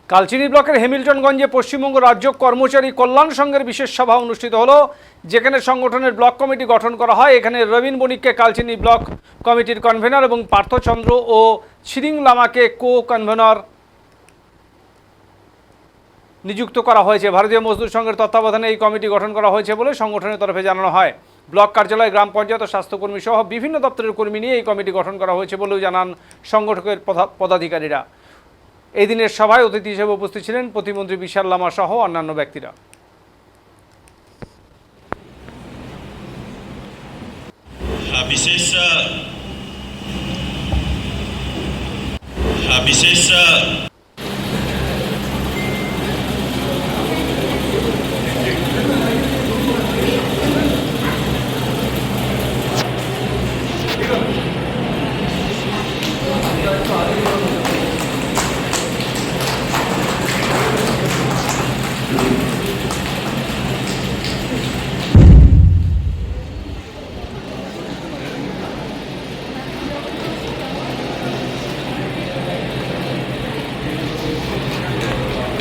কালচিনি ব্লকের হেমিল্টনগঞ্জে পশ্চিমবঙ্গ রাজ্য কর্মচারী কল্যাণ সংঘের বিশেষ সভা অনুষ্ঠিত হলো, যেখানে সংগঠনের ব্লক কমিটি গঠন করা হয়। এখানে রবীন বণিককে কালচিনি ব্লক কমিটির কনভেনর এবং পার্থচন্দ্র ও ছিরিং লামাকে কো কনভেনর নিযুক্ত করা হয়েছে। ভারতীয় মজদুর সংঘের তত্ত্বাবধানে এই কমিটি গঠন করা হয়েছে বলে সংগঠনের তরফে জানানো হয়। ব্লক কার্যালয়, গ্রাম পঞ্চায়েত ও স্বাস্থ্যকর্মী সহ বিভিন্ন দপ্তরের কর্মী নিয়ে এই কমিটি গঠন করা হয়েছে বলেও জানান সংগঠকের পদাধিকারীরা। এই দিনের সভায় অতিথি হিসেবে উপস্থিত ছিলেন প্রতিমন্ত্রী বিশাল লামা সহ অন্যান্য ব্যক্তিরা। বিশেষ